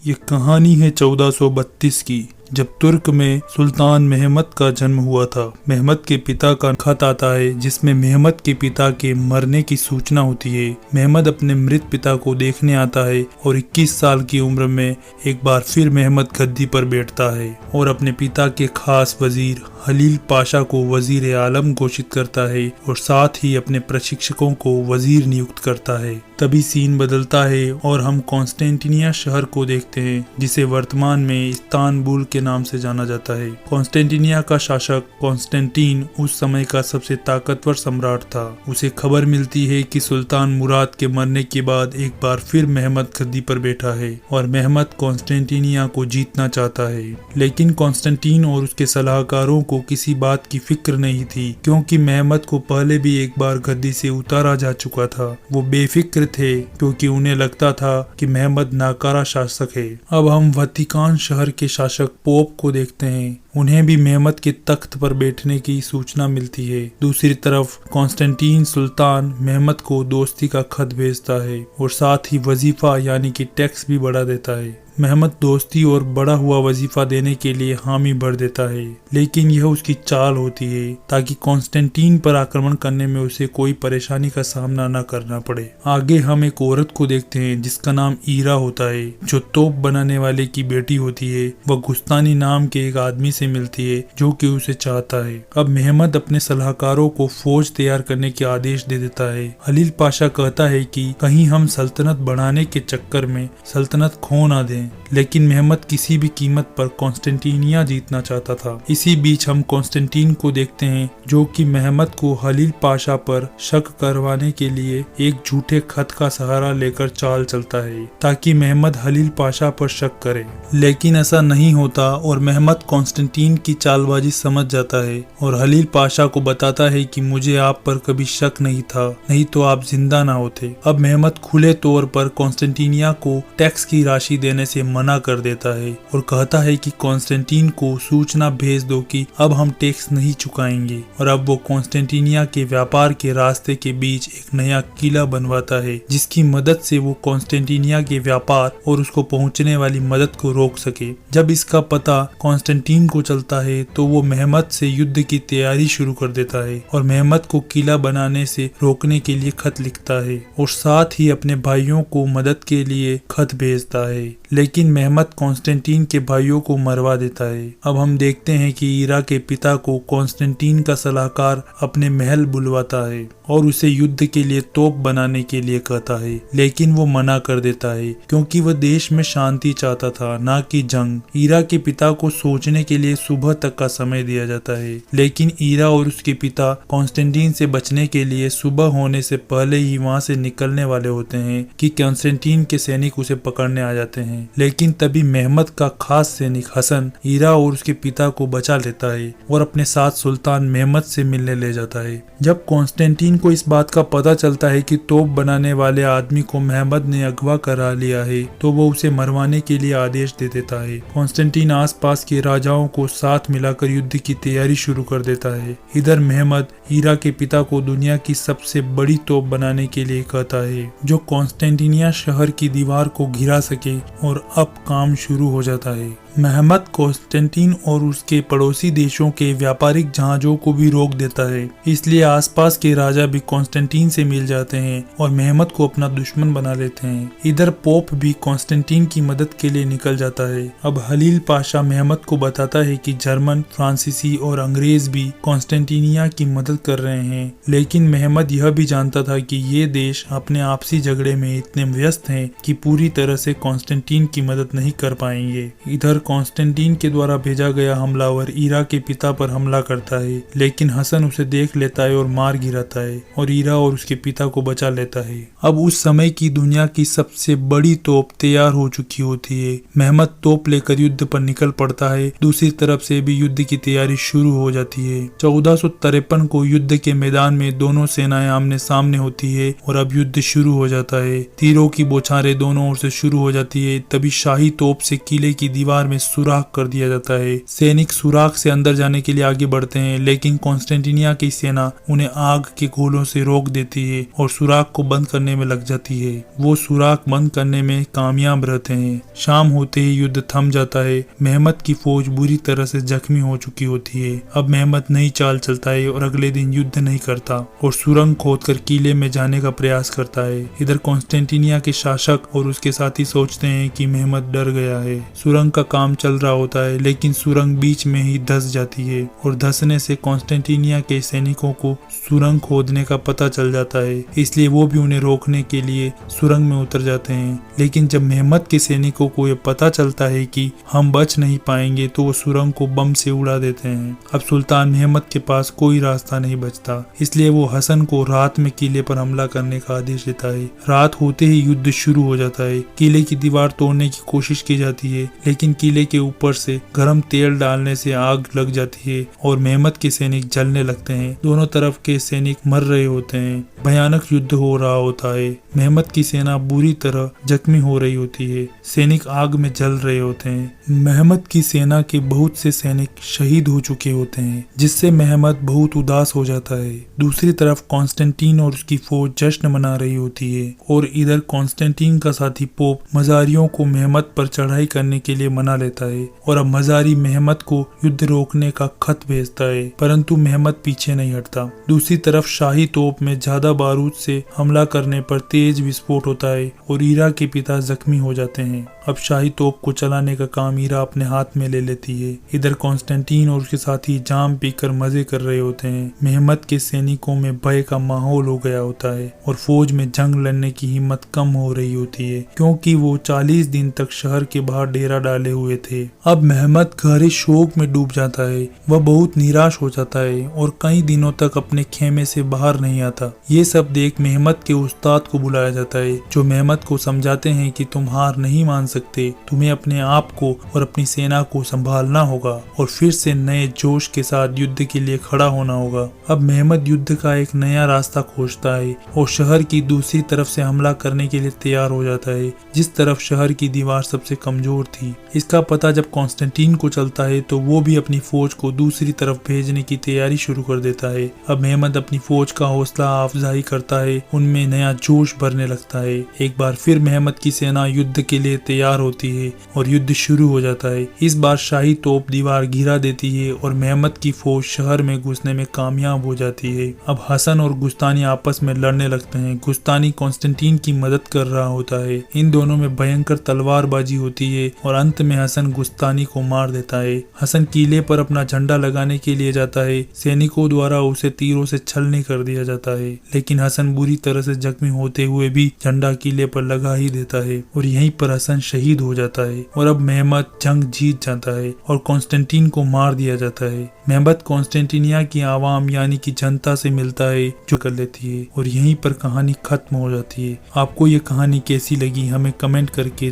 ये कहानी है 1432 की, जब तुर्क में सुल्तान मेहमद का जन्म हुआ था। मेहमद के पिता का खत आता है जिसमें मेहमद के पिता के मरने की सूचना होती है। मेहमद अपने मृत पिता को देखने आता है और 21 साल की उम्र में एक बार फिर मेहमद गद्दी पर बैठता है और अपने पिता के खास वजीर हलील पाशा को वजीर आलम घोषित करता है और साथ ही अपने प्रशिक्षकों को वजीर नियुक्त करता है। तभी सीन बदलता है और हम कॉन्स्टेंटिनिया शहर को देखते हैं जिसे वर्तमान में इस्तांबुल के नाम से जाना जाता है। कॉन्स्टेंटिनिया का शासक कॉन्स्टेंटीन उस समय का सबसे ताकतवर सम्राट था। उसे खबर मिलती है कि सुल्तान मुराद के मरने के बाद एक बार फिर मेहमद गद्दी पर बैठा है और मेहमद कॉन्स्टेंटिनिया को जीतना चाहता है। लेकिन कॉन्स्टेंटीन और उसके सलाहकारों को किसी बात की फिक्र नहीं थी, क्योंकि मेहमद को पहले भी एक बार गद्दी से उतारा जा चुका था। वो बेफिक्र थे क्योंकि उन्हें लगता था कि मेहमद नाकारा शासक है। अब हम वतिकान शहर के शासक पोप को देखते हैं। उन्हें भी मेहमद के तख्त पर बैठने की सूचना मिलती है। दूसरी तरफ कॉन्स्टेंटीन सुल्तान मेहमद को दोस्ती का खत भेजता है और साथ ही वजीफा यानी कि टैक्स भी बढ़ा देता है। मेहमद दोस्ती और बढ़ा हुआ वजीफा देने के लिए हामी भर देता है, लेकिन यह उसकी चाल होती है ताकि कॉन्स्टेंटीन पर आक्रमण करने में उसे कोई परेशानी का सामना न करना पड़े। आगे हम एक औरत को देखते हैं जिसका नाम ईरा होता है, जो तोप बनाने वाले की बेटी होती है। वह गुस्तानी नाम के एक आदमी से मिलती है जो कि उसे चाहता है। अब मेहमद अपने सलाहकारों को फौज तैयार करने के आदेश दे देता है। हलील पाशा कहता है कि कहीं हम सल्तनत बढ़ाने के चक्कर में सल्तनत खो ना दें, लेकिन मेहमद किसी भी कीमत पर कॉन्स्टेंटिनिया जीतना चाहता था। इसी बीच हम कॉन्स्टेंटीन को देखते हैं जो कि मेहमद को हलील पाशा पर शक करवाने के लिए एक झूठे खत का सहारा लेकर चाल चलता है ताकि मेहमद हलील पाशा पर शक करे। लेकिन ऐसा नहीं होता और मेहमद कॉन्स्टेंटीन की चालबाजी समझ जाता है और हलील पाशा को बताता है कि मुझे आप पर कभी शक नहीं था, नहीं तो आप जिंदा ना होते। अब मेहमद खुले तौर पर कॉन्स्टेंटिनिया को टैक्स की राशि देने से मना कर देता है और कहता है कि कॉन्स्टेंटीन को सूचना भेज दो कि अब हम टैक्स नहीं चुकाएंगे। और अब वो कॉन्स्टेंटिनिया के व्यापार के रास्ते के बीच एक नया किला बनवाता है जिसकी मदद से वो कॉन्स्टेंटिनिया के व्यापार और उसको पहुंचने वाली मदद को रोक सके। जब इसका पता कॉन्स्टेंटीन को चलता है तो वो मेहमद से युद्ध की तैयारी शुरू कर देता है और मेहमद को किला बनाने से रोकने के लिए खत लिखता है और साथ ही अपने भाइयों को मदद के लिए खत भेजता है। लेकिन मेहमद कॉन्स्टेंटीन के भाइयों को मरवा देता है। अब हम देखते हैं कि ईरा के पिता को कॉन्स्टेंटीन का सलाहकार अपने महल बुलवाता है और उसे युद्ध के लिए तोप बनाने के लिए कहता है, लेकिन वो मना कर देता है क्योंकि वह देश में शांति चाहता था, ना कि जंग। ईरा के पिता को सोचने के लिए सुबह तक का समय दिया जाता है, लेकिन ईरा और उसके पिता कॉन्स्टेंटीन से बचने के लिए सुबह होने से पहले ही वहां से निकलने वाले होते हैं कि कॉन्स्टेंटीन के सैनिक उसे पकड़ने आ जाते हैं। लेकिन तभी मेहमद का खास सैनिक हसन ईरा और उसके पिता को बचा लेता है और अपने साथ सुल्तान मेहमद से मिलने ले जाता है। जब कॉन्स्टेंटीन को इस बात का पता चलता है कि तोप बनाने वाले आदमी को मेहमद ने अगवा करा लिया है तो वो उसे मरवाने के लिए आदेश दे देता है। कॉन्स्टेंटीन आसपास के राजाओं को साथ मिलाकर युद्ध की तैयारी शुरू कर देता है। इधर मेहमद ईरा के पिता को दुनिया की सबसे बड़ी तोप बनाने के लिए कहता है जो कॉन्स्टेंटिनिया शहर की दीवार को घिरा सके और अब काम शुरू हो जाता है। मेहमद कॉन्स्टेंटीन और उसके पड़ोसी देशों के व्यापारिक जहाजों को भी रोक देता है, इसलिए आसपास के राजा भी कॉन्स्टेंटीन से मिल जाते हैं और मेहमद को अपना दुश्मन बना लेते हैं। इधर पोप भी कॉन्स्टेंटीन की मदद के लिए निकल जाता है। अब हलील पाशा मेहमद को बताता है कि जर्मन, फ्रांसीसी और अंग्रेज भी कॉन्स्टेंटिनिया की मदद कर रहे हैं, लेकिन मेहमद यह भी जानता था कि ये देश अपने आपसी झगड़े में इतने व्यस्त हैं कि पूरी तरह से कॉन्स्टेंटीन की मदद नहीं कर पाएंगे। इधर कॉन्स्टेंटीन के द्वारा भेजा गया हमलावर ईरा के पिता पर हमला करता है, लेकिन हसन उसे देख लेता है और मार गिराता है और ईरा और उसके पिता को बचा लेता है। अब उस समय की दुनिया की सबसे बड़ी तोप तैयार हो चुकी होती है। मेहमद तोप लेकर युद्ध पर निकल पड़ता है। दूसरी तरफ से भी युद्ध की तैयारी शुरू हो जाती है। 1453 को युद्ध के मैदान में दोनों सेनाएं आमने सामने होती है और अब युद्ध शुरू हो जाता है। तीरों की बौछारें दोनों ओर से शुरू हो जाती है। तभी शाही तोप से किले की दीवार में में सुराख कर दिया जाता है। सैनिक सुराख से अंदर जाने के लिए आगे बढ़ते हैं, लेकिन कॉन्स्टेंटिनिया की सेना उन्हें आग के गोलों से रोक देती है और सुराख को बंद करने में लग जाती है। वो सुराख बंद करने में कामयाब रहते हैं। शाम होते ही युद्ध थम जाता है। मेहमत की फौज बुरी तरह से जख्मी हो चुकी होती है। अब मेहमत नई चाल चलता है और अगले दिन युद्ध नहीं करता और सुरंग खोदकर किले में जाने का प्रयास करता है। इधर कॉन्स्टेंटिनिया के शासक और उसके साथी सोचते हैं कि मेहमत डर गया है। सुरंग का काम चल रहा होता है, लेकिन सुरंग बीच में ही धंस जाती है और धंसने से कॉन्स्टेंटिनिया के सैनिकों को सुरंग खोदने का पता चल जाता है, इसलिए वो भी उन्हें रोकने के लिए सुरंग में उतर जाते हैं। लेकिन जब मेहमत के सैनिकों को यह पता चलता है कि हम बच नहीं पाएंगे तो वो सुरंग को बम से उड़ा देते हैं। अब सुल्तान मेहमत के पास कोई रास्ता नहीं बचता, इसलिए वो हसन को रात में किले पर हमला करने का आदेश देता है। रात होते ही युद्ध शुरू हो जाता है। किले की दीवार तोड़ने की कोशिश की जाती है, लेकिन किले के ऊपर से गर्म तेल डालने से आग लग जाती है और मेहमत के सैनिक जलने लगते हैं। दोनों तरफ के सैनिक मर रहे होते हैं। भयानक युद्ध हो रहा होता है। मेहमत की सेना बुरी तरह जख्मी हो रही होती है। सैनिक आग में जल रहे होते हैं। मेहमत की सेना के बहुत से सैनिक शहीद हो चुके होते हैं, जिससे मेहमत बहुत उदास हो जाता है। दूसरी तरफ कॉन्स्टेंटीन और उसकी फौज जश्न मना रही होती है और इधर कॉन्स्टेंटीन का साथी पोप मजारियों को मेहमत पर चढ़ाई करने के लिए मना लेता है और अब मजारी मेहमत को युद्ध रोकने का खत भेजता है, परंतु मेहमत पीछे नहीं हटता। दूसरी तरफ शाही तोप में ज्यादा बारूद से हमला करने पर तेज विस्फोट होता है और ईरा के पिता जख्मी हो जाते हैं। अब शाही तोप को चलाने का काम ईरा अपने हाथ में ले लेती है। इधर कॉन्स्टेंटीन और उसके साथी जाम पीकर मजे कर रहे होते हैं। मेहमत के सैनिकों में भय का माहौल हो गया होता है और फौज में जंग लड़ने की हिम्मत कम हो रही होती है, क्योंकि वो 40 दिन तक शहर के बाहर डेरा डाले हुए थे। अब मेहमत गहरे शोक में डूब जाता है। वह बहुत निराश हो जाता है और कई दिनों तक अपने खेमे से बाहर नहीं आता। ये सब देख मेहमत के उस्ताद को बुलाया जाता है, जो मेहमत को समझाते हैं कि तुम हार नहीं मान सकते, तुम्हें अपने आप को और अपनी सेना को संभालना होगा और फिर से नए जोश के साथ युद्ध के लिए खड़ा होना होगा। अब मेहमत युद्ध का एक नया रास्ता खोजता है और शहर की दूसरी तरफ से हमला करने के लिए तैयार हो जाता है, जिस तरफ शहर की दीवार सबसे कमजोर थी। इसका पता जब कॉन्स्टेंटीन को चलता है तो वो भी अपनी फौज को दूसरी तरफ भेजने की तैयारी शुरू कर देता है। अब मेहमत अपनी फौज का हौसला अफजाई करता है, उनमें नया जोश भरने लगता है। एक बार फिर मेहमत की सेना युद्ध के लिए तैयार होती है और युद्ध शुरू हो जाता है। इस बार शाही तोप दीवार गिरा देती है और मेहमत की फौज शहर में घुसने में कामयाब हो जाती है। अब हसन और गुस्तानी आपस में लड़ने लगते हैं। गुस्तानी कॉन्स्टेंटीन की मदद कर रहा होता है। इन दोनों में भयंकर तलवारबाजी होती है और अंत में हसन गुस्तानी को मार देता है। हसन किले पर अपना झंडा लगाने के लिए जाता है। सैनिकों द्वारा उसे तीरों से छलनी कर दिया जाता है, लेकिन हसन बुरी तरह से जख्मी होते हुए भी झंडा किले पर लगा ही देता है और यहीं पर हसन शहीद हो जाता है। और अब मेहमत जंग जीत जाता है और कॉन्स्टेंटीन को मार दिया जाता है। मेहमत कॉन्स्टेंटिनिया की आवाम यानी कि जनता से मिलता है, जो कर लेती है और यहीं पर कहानी खत्म हो जाती है। आपको ये कहानी कैसी लगी हमें कमेंट करके